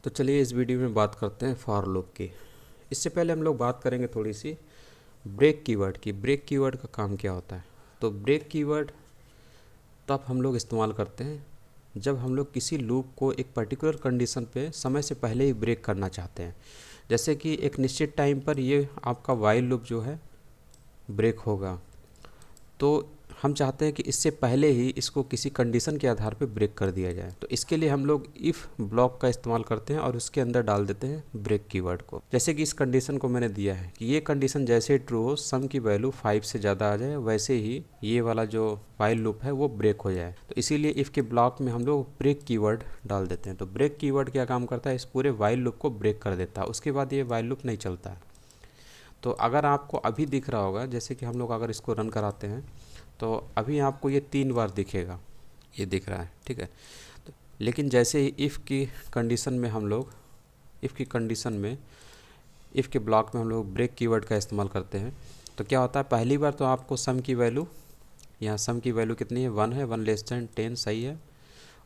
तो चलिए इस वीडियो में बात करते हैं फॉर लूप की। इससे पहले हम लोग बात करेंगे थोड़ी सी ब्रेक कीवर्ड की। ब्रेक कीवर्ड का काम क्या होता है? तो ब्रेक कीवर्ड तब हम लोग इस्तेमाल करते हैं जब हम लोग किसी लूप को एक पर्टिकुलर कंडीशन पे समय से पहले ही ब्रेक करना चाहते हैं। जैसे कि एक निश्चित टाइम पर ये आपका वाइल लूप जो है ब्रेक होगा, तो हम चाहते हैं कि इससे पहले ही इसको किसी कंडीशन के आधार पे ब्रेक कर दिया जाए। तो इसके लिए हम लोग इफ़ ब्लॉक का इस्तेमाल करते हैं और उसके अंदर डाल देते हैं ब्रेक कीवर्ड को। जैसे कि इस कंडीशन को मैंने दिया है कि ये कंडीशन जैसे ट्रू हो, सम की वैल्यू 5 से ज़्यादा आ जाए, वैसे ही ये वाला जो वाइल लूप है वो ब्रेक हो जाए। तो इसीलिए इफ़ के ब्लॉक में हम लोग ब्रेक कीवर्ड डाल देते हैं। तो ब्रेक कीवर्ड क्या काम करता है? इस पूरे वाइल लूप को ब्रेक कर देता है, उसके बाद ये वाइल लूप नहीं चलता है। तो अगर आपको अभी दिख रहा होगा, जैसे कि हम लोग अगर इसको रन कराते हैं तो अभी आपको ये 3 बार दिखेगा, ये दिख रहा है, ठीक है। तो लेकिन जैसे ही इफ़ की कंडीशन में हम लोग इफ़ के ब्लॉक में हम लोग ब्रेक कीवर्ड का इस्तेमाल करते हैं तो क्या होता है? पहली बार तो आपको सम की वैल्यू, यहाँ सम की वैल्यू कितनी है? 1 है, 1 लेस देन 10 सही है।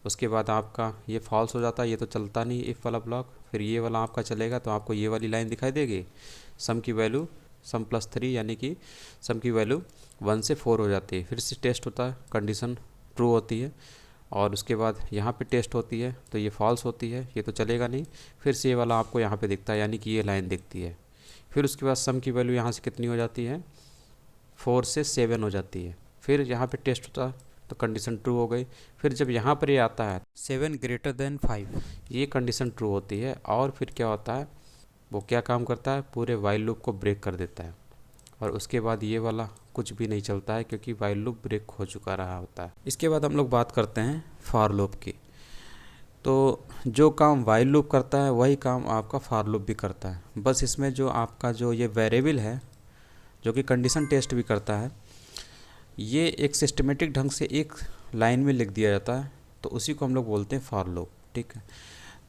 उसके बाद आपका ये फॉल्स हो जाता है, ये तो चलता नहीं इफ़ वाला ब्लॉक। फिर ये वाला आपका चलेगा तो आपको ये वाली लाइन दिखाई देगी, सम की वैल्यू सम प्लस 3, यानी कि सम की वैल्यू 1 से 4 हो जाती है। फिर से टेस्ट होता है, कंडीशन ट्रू होती है, और उसके बाद यहाँ पे टेस्ट होती है तो ये फॉल्स होती है, ये तो चलेगा नहीं। फिर से ये वाला आपको यहाँ पे दिखता है, यानी कि ये लाइन दिखती है। फिर उसके बाद सम की वैल्यू यहाँ से कितनी हो जाती है? 4 से 7 हो जाती है। फिर यहाँ पे टेस्ट होता है तो कंडीशन ट्रू हो गई। फिर जब यहाँ पर ये आता है 7 ग्रेटर देन 5, ये कंडीशन ट्रू होती है। और फिर क्या होता है? वो क्या काम करता है? पूरे वाइल लूप को ब्रेक कर देता है, और उसके बाद ये वाला कुछ भी नहीं चलता है क्योंकि वाइल लूप ब्रेक हो चुका रहा होता है। इसके बाद हम लोग बात करते हैं फॉर लूप की। तो जो काम वाइल लूप करता है वही काम आपका फॉर लूप भी करता है। बस इसमें जो आपका जो ये वेरिएबल है जो कि कंडीशन टेस्ट भी करता है, ये एक सिस्टमेटिक ढंग से एक लाइन में लिख दिया जाता है, तो उसी को हम लोग बोलते हैं फॉर लूप, ठीक है।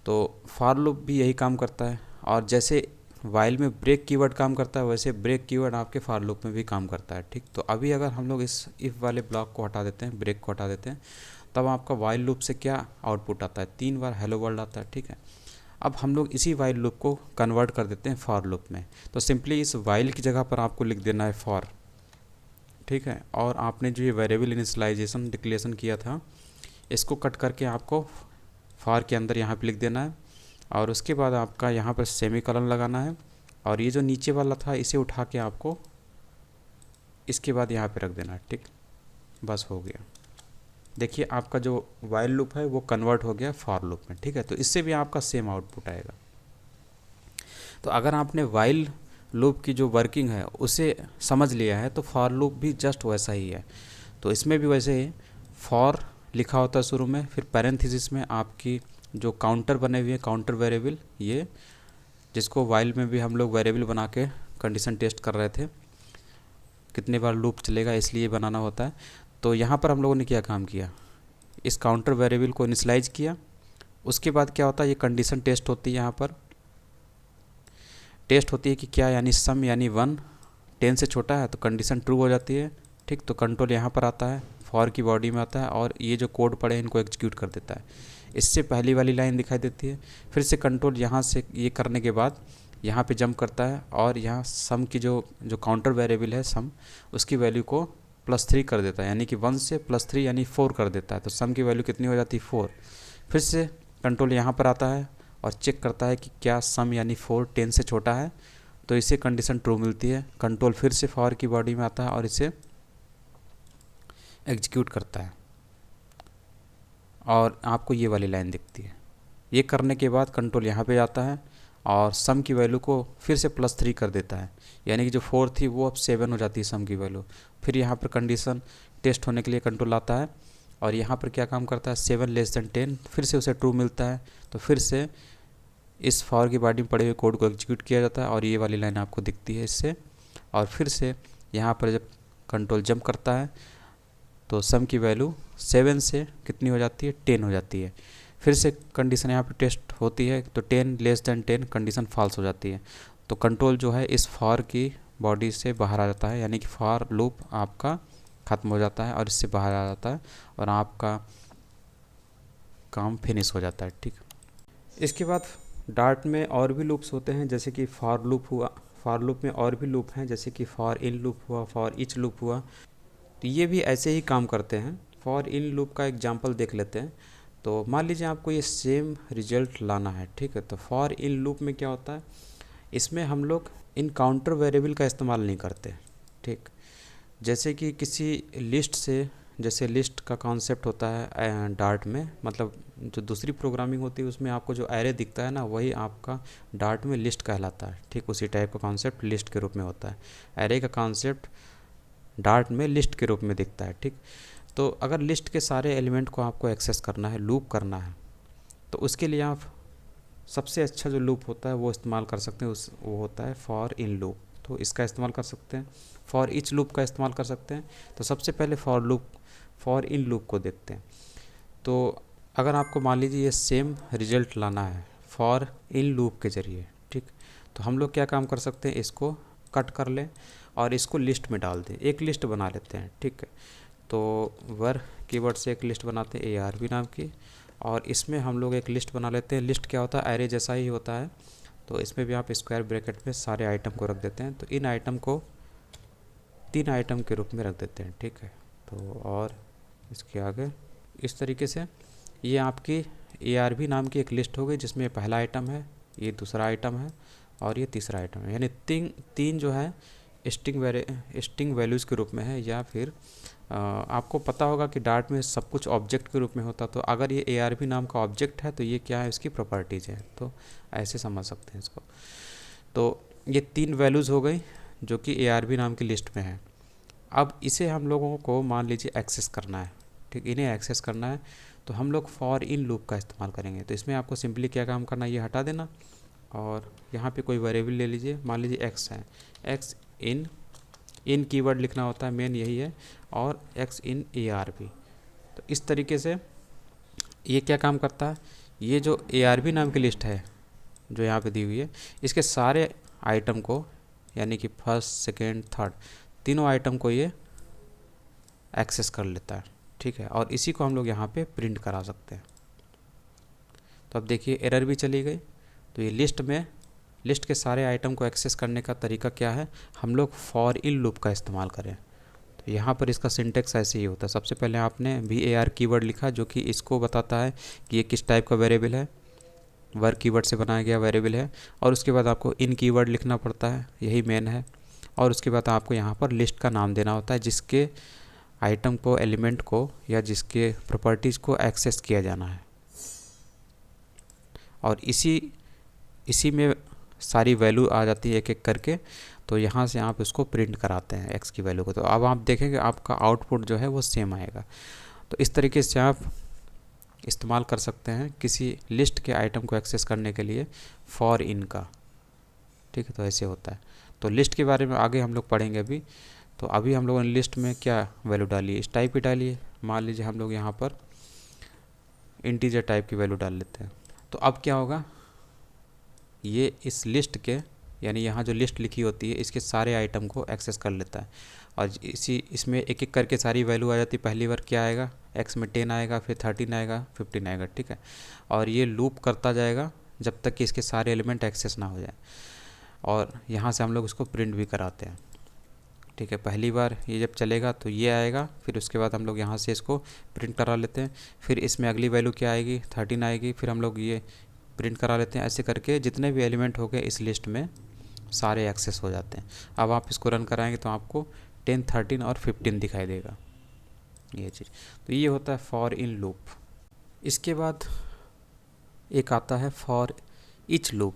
तो फॉर लूप भी यही काम करता है, और जैसे वाइल में ब्रेक कीवर्ड काम करता है वैसे ब्रेक कीवर्ड आपके फॉर लूप में भी काम करता है, ठीक। तो अभी अगर हम लोग इस इफ़ वाले ब्लॉक को हटा देते हैं, ब्रेक को हटा देते हैं, तब आपका वाइल लूप से क्या आउटपुट आता है? 3 बार हेलो वर्ल्ड आता है, ठीक है। अब हम लोग इसी वाइल लूप को कन्वर्ट कर देते हैं फॉर लूप में। तो सिंपली इस वाइल की जगह पर आपको लिख देना है फॉर, ठीक है। और आपने जो ये वेरिएबल इनिशियलाइजेशन डिक्लेरेशन किया था, इसको कट करके आपको फॉर के अंदर यहाँ पे लिख देना है, और उसके बाद आपका यहाँ पर सेमीकोलन लगाना है, और ये जो नीचे वाला था इसे उठा के आपको इसके बाद यहाँ पे रख देना है, ठीक। बस हो गया। देखिए आपका जो वाइल लूप है वो कन्वर्ट हो गया फॉर लूप में, ठीक है। तो इससे भी आपका सेम आउटपुट आएगा। तो अगर आपने वाइल लूप की जो वर्किंग है उसे समझ लिया है तो फॉर लूप भी जस्ट वैसा ही है। तो इसमें भी वैसे ही फॉर लिखा होता है शुरू में, फिर पैरेंथेसिस में आपकी जो काउंटर बने हुए हैं, काउंटर वेरिएबल, ये जिसको वाइल में भी हम लोग वेरिएबल बना के कंडीशन टेस्ट कर रहे थे, कितने बार लूप चलेगा इसलिए बनाना होता है। तो यहाँ पर हम लोगों ने क्या काम किया? इस काउंटर वेरिएबल को इनिशियलाइज किया। उसके बाद क्या होता है? ये कंडीशन टेस्ट होती है, यहाँ पर टेस्ट होती है कि क्या, यानी सम यानी 1 10 से छोटा है तो कंडीशन ट्रू हो जाती है, ठीक। तो कंट्रोल यहाँ पर आता है, फॉर की बॉडी में आता है, और ये जो कोड पड़े हैं इनको एग्जीक्यूट कर देता है। इससे पहली वाली लाइन दिखाई देती है। फिर से कंट्रोल यहाँ से ये करने के बाद यहाँ पे जंप करता है, और यहाँ सम की जो काउंटर वेरिएबल है सम, उसकी वैल्यू को +3 कर देता है, यानी कि 1 से +3 यानी 4 कर देता है। तो सम की वैल्यू कितनी हो जाती है? 4। फिर से कंट्रोल यहाँ पर आता है और चेक करता है कि क्या सम यानी 4 10 से छोटा है, तो इसे कंडीशन ट्रू मिलती है। कंट्रोल फिर से फॉर की बॉडी में आता है और इसे एग्जीक्यूट करता है, और आपको ये वाली लाइन दिखती है। ये करने के बाद कंट्रोल यहाँ पे जाता है और सम की वैल्यू को फिर से +3 कर देता है, यानी कि जो 4 थी वो अब 7 हो जाती है सम की वैल्यू। फिर यहाँ पर कंडीशन टेस्ट होने के लिए कंट्रोल आता है, और यहाँ पर क्या काम करता है? 7 लेस देन 10, फिर से उसे ट्रू मिलता है। तो फिर से इस फॉर की बॉडी में पड़े हुए कोड को एग्जीक्यूट किया जाता है, और ये वाली लाइन आपको दिखती है इससे। और फिर से यहाँ पर जब कंट्रोल जंप करता है तो सम की वैल्यू 7 से कितनी हो जाती है? 10 हो जाती है। फिर से कंडीशन यहाँ पे टेस्ट होती है तो 10 लेस देन 10 कंडीशन फॉल्स हो जाती है। तो कंट्रोल जो है इस फॉर की बॉडी से बाहर आ जाता है, यानी कि फॉर लूप आपका ख़त्म हो जाता है और इससे बाहर आ जाता है, और आपका काम फिनिश हो जाता है, ठीक। इसके बाद डार्ट में और भी लूप्स होते हैं, जैसे कि फॉर लूप हुआ। फॉर लूप में और भी लूप हैं, जैसे कि फॉर इन लूप हुआ, फॉर ईच लूप हुआ। तो ये भी ऐसे ही काम करते हैं। फॉर इन लूप का एग्जांपल देख लेते हैं। तो मान लीजिए आपको ये सेम रिजल्ट लाना है, ठीक है। तो फॉर इन लूप में क्या होता है, इसमें हम लोग इन काउंटर वेरिएबल का इस्तेमाल नहीं करते, ठीक। जैसे कि किसी लिस्ट से, जैसे लिस्ट का कॉन्सेप्ट होता है डार्ट में, मतलब जो दूसरी प्रोग्रामिंग होती है उसमें आपको जो एरे दिखता है ना, वही आपका डार्ट में लिस्ट कहलाता है, ठीक। उसी टाइप का कॉन्सेप्ट लिस्ट के रूप में होता है। एरे का कॉन्सेप्ट डार्ट में लिस्ट के रूप में दिखता है, ठीक। तो अगर लिस्ट के सारे एलिमेंट को आपको एक्सेस करना है, लूप करना है, तो उसके लिए आप सबसे अच्छा जो लूप होता है वो इस्तेमाल कर सकते हैं, वो होता है फॉर इन लूप। तो इसका इस्तेमाल कर सकते हैं। फॉर ईच लूप का इस्तेमाल कर सकते हैं। तो सबसे पहले फॉर इन लूप को देखते हैं। तो अगर आपको मान लीजिए ये सेम रिजल्ट लाना है फॉर इन लूप के ज़रिए, ठीक। तो हम लोग क्या काम कर सकते हैं, इसको कट कर लें और इसको लिस्ट में डाल दें, एक लिस्ट बना लेते हैं, ठीक है। तो वर कीवर्ड से एक लिस्ट बनाते हैं ARB नाम की, और इसमें हम लोग एक लिस्ट बना लेते हैं। लिस्ट क्या होता है, एरे जैसा ही होता है। तो इसमें भी आप स्क्वायर ब्रैकेट में सारे आइटम को रख देते हैं। तो इन आइटम को 3 आइटम के रूप में रख देते हैं, ठीक है। तो और इसके आगे इस तरीके से ये आपकी ARB नाम की एक लिस्ट हो गई, जिसमें पहला आइटम है, ये दूसरा आइटम है और ये तीसरा आइटम है। यानी तीन जो है स्ट्रिंग वैल्यूज़ के रूप में है, या फिर आपको पता होगा कि डार्ट में सब कुछ ऑब्जेक्ट के रूप में होता। तो अगर ये ARB नाम का ऑब्जेक्ट है तो ये क्या है, इसकी प्रॉपर्टीज़ है। तो ऐसे समझ सकते हैं इसको। तो ये 3 वैल्यूज़ हो गई जो कि ARB नाम की लिस्ट में है। अब इसे हम लोगों को मान लीजिए एक्सेस करना है, ठीक। इन्हें एक्सेस करना है तो हम लोग फॉर इन लूप का इस्तेमाल करेंगे। तो इसमें आपको सिंपली क्या काम करना है, ये हटा देना और यहाँ पे कोई वेरिएबल ले लीजिए, मान लीजिए x है। x इन कीवर्ड लिखना होता है, मेन यही है, और x इन ARB। तो इस तरीके से ये क्या काम करता है, ये जो ARB नाम की लिस्ट है जो यहाँ पे दी हुई है, इसके सारे आइटम को, यानी कि फर्स्ट सेकेंड थर्ड तीनों आइटम को ये एक्सेस कर लेता है, ठीक है। और इसी को हम लोग यहाँ पे प्रिंट करा सकते हैं। तो अब देखिए एरर भी चली गई। तो ये लिस्ट के सारे आइटम को एक्सेस करने का तरीका क्या है, हम लोग फॉर इन लूप का इस्तेमाल करें। तो यहाँ पर इसका सिंटेक्स ऐसे ही होता है। सबसे पहले आपने var कीवर्ड लिखा, जो कि इसको बताता है कि ये किस टाइप का वेरिएबल है, वर कीवर्ड से बनाया गया वेरिएबल है। और उसके बाद आपको इन कीवर्ड लिखना पड़ता है, यही मेन है। और उसके बाद आपको यहाँ पर लिस्ट का नाम देना होता है, जिसके आइटम को, एलिमेंट को, या जिसके प्रॉपर्टीज़ को एक्सेस किया जाना है। और इसी में सारी वैल्यू आ जाती है एक एक करके। तो यहाँ से आप इसको प्रिंट कराते हैं x की वैल्यू को। तो अब आप देखेंगे आपका आउटपुट जो है वो सेम आएगा। तो इस तरीके से आप इस्तेमाल कर सकते हैं किसी लिस्ट के आइटम को एक्सेस करने के लिए फॉर इन का, ठीक है। तो ऐसे होता है। तो लिस्ट के बारे में आगे हम लोग पढ़ेंगे अभी। तो अभी हम लोगों ने लिस्ट में क्या वैल्यू डाली है, इस टाइप की डाली है। मान लीजिए हम लोग यहाँ पर इंटीजर टाइप की वैल्यू डाल लेते हैं। तो अब क्या होगा, ये इस लिस्ट के, यानी यहाँ जो लिस्ट लिखी होती है, इसके सारे आइटम को एक्सेस कर लेता है। और इसमें एक एक करके सारी वैल्यू आ जाती है। पहली बार क्या आएगा, x में 10 आएगा, फिर 13 आएगा, 15 आएगा, ठीक है। और ये लूप करता जाएगा जब तक कि इसके सारे एलिमेंट एक्सेस ना हो जाए। और यहाँ से हम लोग इसको प्रिंट भी कराते हैं, ठीक है। पहली बार ये जब चलेगा तो ये आएगा, फिर उसके बाद हम लोग यहाँ से इसको प्रिंट करा लेते हैं। फिर इसमें अगली वैल्यू क्या आएगी, 13 आएगी, फिर हम लोग ये प्रिंट करा लेते हैं। ऐसे करके जितने भी एलिमेंट हो गए इस लिस्ट में सारे एक्सेस हो जाते हैं। अब आप इसको रन कराएंगे तो आपको 10, 13 और 15 दिखाई देगा, ये चीज़। तो ये होता है फॉर इन लूप। इसके बाद एक आता है फॉर ईच लूप।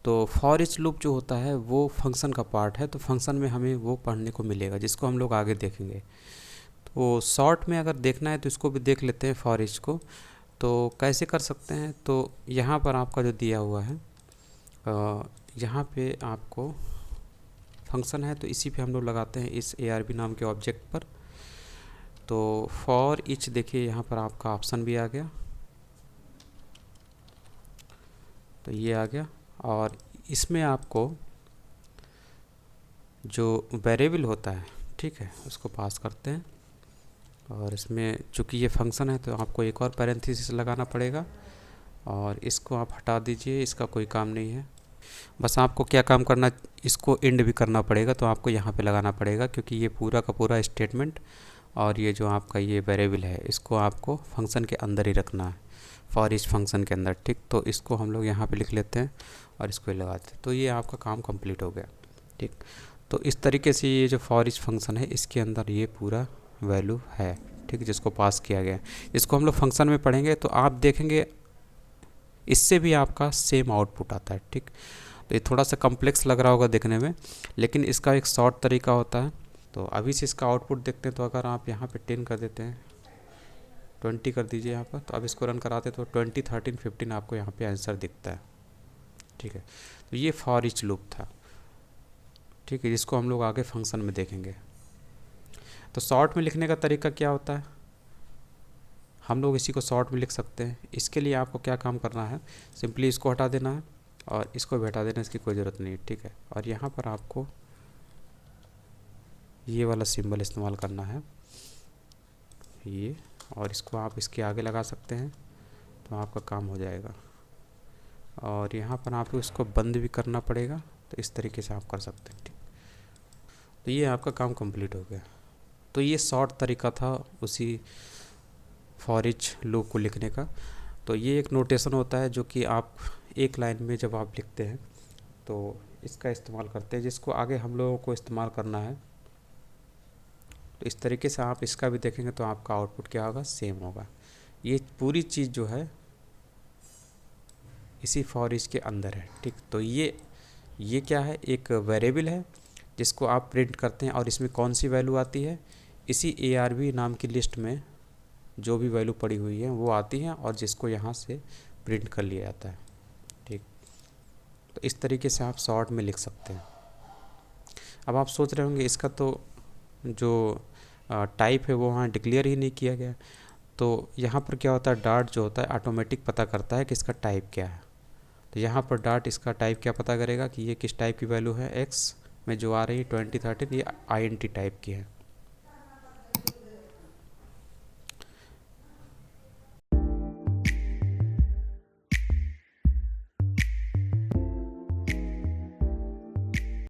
तो फॉर ईच लूप जो होता है वो फंक्शन का पार्ट है। तो फंक्शन में हमें वो पढ़ने को मिलेगा, जिसको हम लोग आगे देखेंगे। तो शॉर्ट में अगर देखना है तो इसको भी देख लेते हैं फॉर ईच को। तो कैसे कर सकते हैं, तो यहाँ पर आपका जो दिया हुआ है, यहाँ पे आपको फंक्शन है, तो इसी पे हम लोग लगाते हैं इस ARB नाम के ऑब्जेक्ट पर। तो फॉर ईच देखिए यहाँ पर आपका ऑप्शन भी आ गया, तो ये आ गया। और इसमें आपको जो वेरिएबल होता है, ठीक है, उसको पास करते हैं। और इसमें चूँकि ये फंक्शन है तो आपको एक और पैरेंथेसिस लगाना पड़ेगा, और इसको आप हटा दीजिए, इसका कोई काम नहीं है। बस आपको क्या काम करना, इसको एंड भी करना पड़ेगा, तो आपको यहाँ पे लगाना पड़ेगा, क्योंकि ये पूरा का पूरा स्टेटमेंट और ये जो आपका ये वेरिएबल है इसको आपको फंक्शन के अंदर ही रखना है, फॉर ईच फंक्शन के अंदर। ठीक, तो इसको हम लोग यहाँ पे लिख लेते हैं और इसको ही लगाते हैं, तो ये आपका काम कंप्लीट हो गया। ठीक, तो इस तरीके से ये जो फॉर ईच फंक्शन है इसके अंदर ये पूरा वैल्यू है, ठीक, जिसको पास किया गया है। इसको हम लोग फंक्शन में पढ़ेंगे तो आप देखेंगे इससे भी आपका सेम आउटपुट आता है। ठीक, तो ये थोड़ा सा कॉम्प्लेक्स लग रहा होगा देखने में, लेकिन इसका एक शॉर्ट तरीका होता है। तो अभी से इसका आउटपुट देखते हैं, तो अगर आप यहाँ पे 10 कर देते हैं, 20 कर दीजिए यहाँ पर, तो अब इसको रन कराते तो 20, 13, 15 आपको यहाँ पे आंसर दिखता है। ठीक है, तो ये फॉर ईच लूप था। ठीक है, जिसको हम लोग आगे फंक्शन में देखेंगे। तो शॉर्ट में लिखने का तरीका क्या होता है, हम लोग इसी को शॉर्ट में लिख सकते हैं। इसके लिए आपको क्या काम करना है, सिंपली इसको हटा देना है और इसको भी हटा देना, इसकी कोई ज़रूरत नहीं है। ठीक है, और यहाँ पर आपको ये वाला सिंबल इस्तेमाल करना है, ये, और इसको आप इसके आगे लगा सकते हैं, तो आपका काम हो जाएगा। और यहाँ पर आपको इसको बंद भी करना पड़ेगा, तो इस तरीके से आप कर सकते हैं। ठीक, तो ये आपका काम कंप्लीट हो गया। तो ये शॉर्ट तरीका था उसी फॉर ईच लूप को लिखने का। तो ये एक नोटेशन होता है जो कि आप एक लाइन में जब आप लिखते हैं तो इसका इस्तेमाल करते हैं, जिसको आगे हम लोगों को इस्तेमाल करना है। तो इस तरीके से आप इसका भी देखेंगे तो आपका आउटपुट क्या होगा, सेम होगा। ये पूरी चीज़ जो है इसी फॉर ईच के अंदर है। ठीक, तो ये क्या है, एक वेरिएबल है जिसको आप प्रिंट करते हैं, और इसमें कौन सी वैल्यू आती है, इसी ARB नाम की लिस्ट में जो भी वैल्यू पड़ी हुई है वो आती है, और जिसको यहाँ से प्रिंट कर लिया जाता है। ठीक, तो इस तरीके से आप शॉर्ट में लिख सकते हैं। अब आप सोच रहे होंगे इसका तो जो टाइप है वो वहाँ डिक्लेयर ही नहीं किया गया, तो यहाँ पर क्या होता है, डाट जो होता है ऑटोमेटिक पता करता है कि इसका टाइप क्या है। तो यहाँ पर डाट इसका टाइप क्या पता करेगा कि ये किस टाइप की वैल्यू है, एक्स में जो आ रही है 20, 13, ये INT टाइप की है।